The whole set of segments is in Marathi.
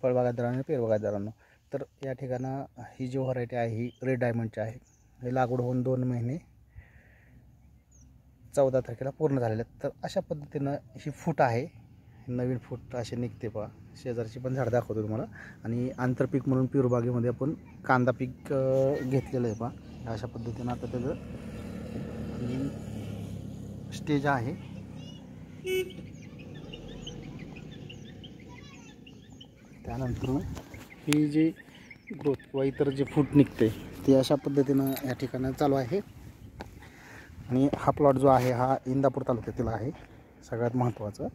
फळबागायतदारांनो आणि पेरबागायतदारांनो, तर या ठिकाणं ही जी व्हरायटी आहे ही रेड डायमंडची आहे. हे लागवड होऊन 2 महिने 14 तारखेला पूर्ण झालेले आहेत. तर अशा पद्धतीनं ही फूट आहे, नवीन फूट अशी निघते पहा. शेजारची पण झाड दाखवतो तुम्हाला. आणि आंतरपीक म्हणून पेरूबागेमध्ये आपण कांदा पीक घेतलेलं आहे पहा. अशा पद्धतीनं आता त्याचं स्टेज आहे. त्यानंतर ही जी ग्रोथ किंवा इतर जे फूट निघते ते अशा पद्धतीनं या ठिकाणी चालू आहे. आणि हा प्लॉट जो आहे हा इंदापूर तालुक्यातील आहे सगळ्यात महत्त्वाचं.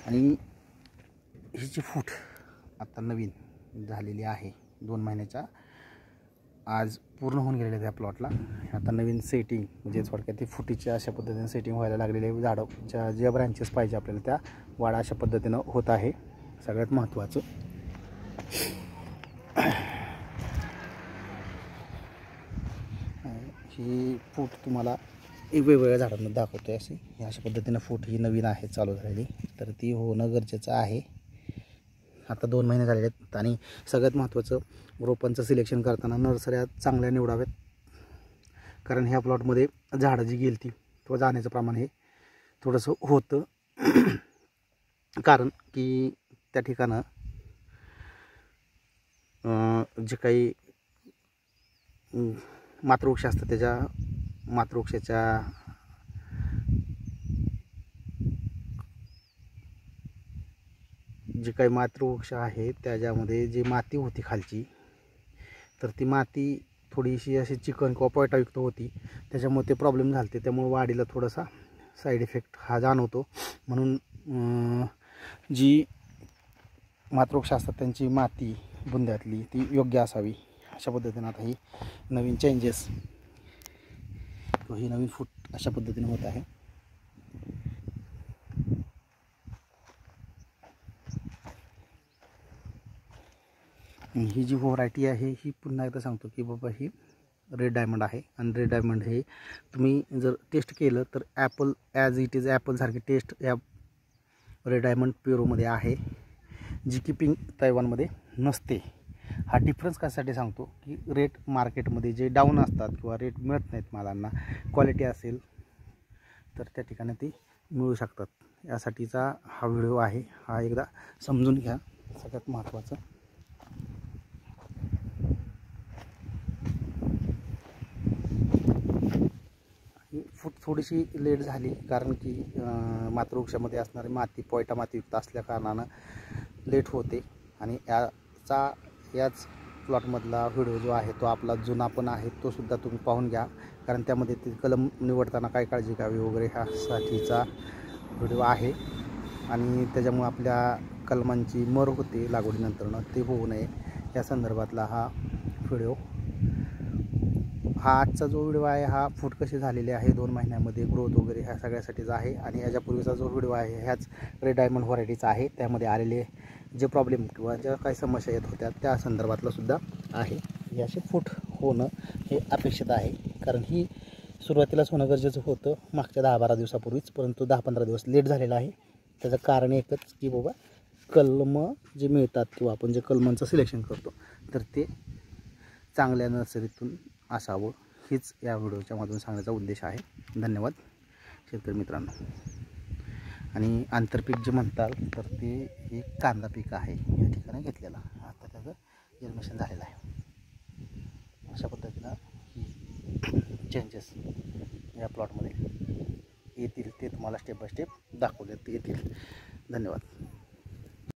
आणि ही जी फूट आता नवीन झालेली आहे 2 महिन्याच्या आज पूर्ण होऊन गेलेले त्या प्लॉटला. आता नवीन सेटिंग म्हणजे थोडक्यात ती फुटीची अशा पद्धतीने सेटिंग व्हायला लागलेली आहे. झाडाच्या ज्या ब्रँचेस पाहिजे आपल्याला त्या वाढ अशा पद्धतीनं होत आहे. सगळ्यात महत्त्वाचं ही फूट तुम्हाला वेगवेगळ्या झाडांमध्ये दाखवतो आहे. अशा पद्धतीनं फूट ही नवीन आहे चालू झालेली, तर ती होणं गरजेचं आहे. आता 2 महिने झालेले आहेत. आणि सगळ्यात महत्त्वाचं रोपांचं सिलेक्शन करताना नर्सऱ्या चांगल्या निवडाव्यात, कारण ह्या प्लॉटमध्ये झाडं जी गेली ती किंवा जाण्याचं प्रमाण हे थोडंसं होतं. कारण की त्या ठिकाणं जे काही मातृवृक्ष असतात त्याच्या मातृवृक्षाच्या जे काही मातृवृक्ष आहे त्याच्यामध्ये जी माती होती खालची, तर ती माती थोडीशी अशी चिकन किंवा पोयटायुक्त होती. त्याच्यामुळे ते प्रॉब्लेम झाले. त्यामुळे वाढीला थोडासा साईड इफेक्ट हा जाणवतो. म्हणून जी मातृवृक्ष असतात त्यांची माती बुंद्यातली ती योग्य असावी. अशा पद्धतीनं आता ही नवीन चेंजेस ही नवीन फूट अशा पद्धतीने होत आहे. ही जी व्हरायटी आहे ही पुन्हा एकदा सांगतो की बाबा ही रेड डायमंड आहे. आणि रेड डायमंड हे तुम्ही जर टेस्ट केलं तर ॲपल ॲज इट इज ॲपलसारखी टेस्ट या रेड डायमंड पेरूमध्ये आहे, जी कीपिंग तैवानमध्ये नसते. हा डिफरन्स कशासाठी सांगतो की रेट मार्केटमध्ये जे डाऊन असतात किंवा रेट मिळत नाहीत मालांना, क्वालिटी असेल तर त्या ठिकाणी ती मिळू शकतात. यासाठीचा हा व्हिडिओ आहे. हा एकदा समजून घ्या. सगळ्यात महत्त्वाचं फूट थोडीशी लेट झाली, कारण की मातृवृक्षामध्ये असणारी माती पोयटा मातीयुक्त असल्या कारणानं लेट होते. आणि याच प्लॉटमधला व्हिडिओ जो आहे तो आपला जुना पण आहे, तो सुद्धा तुम्ही पाहून घ्या. कारण त्यामध्ये ती कलम निवडताना काय काळजी घ्यावी वगैरे ह्यासाठीचा व्हिडिओ आहे. आणि त्याच्यामुळे आपल्या कलमांची मर होते लागवडीनंतरनं, ते होऊ नये या संदर्भातला हा व्हिडिओ. हा आजचा जो व्हिडिओ आहे हा फूट कशी झालेली आहे 2 महिन्यामध्ये ग्रोथ वगैरे ह्या सगळ्यासाठीचा आहे. आणि याच्यापूर्वीचा जो व्हिडिओ आहे ह्याच रेड डायमंड व्हरायटीचा आहे. त्यामध्ये आलेले जे प्रॉब्लेम किंवा ज्या काही समस्या येत होत्या त्या संदर्भातला सुद्धा आहे. याचे फूट होणं हे अपेक्षित आहे, कारण ही सुरुवातीलाच होणं गरजेचं होतं मागच्या 10-12 दिवसापूर्वीच, परंतु 10-15 दिवस लेट झालेला आहे. त्याचं कारण एकच की बाबा कलम जे मिळतात किंवा आपण जे कलमांचं सिलेक्शन करतो तर ते चांगल्या नर्सरीतून असावं, हीच या व्हिडिओच्या मधून सांगण्याचा उद्देश आहे. धन्यवाद शेतकरी मित्रांनो. आणि आंतरपीक जे म्हणतात तर ते एक कांदा पीक आहे या ठिकाणी घेतलेला. आता त्याचं जर्मिनेशन झालेलं आहे. अशा पद्धतीनं ही चेंजेस या प्लॉटमध्ये येतील, ते तुम्हाला स्टेप बाय स्टेप दाखवले येतील. धन्यवाद.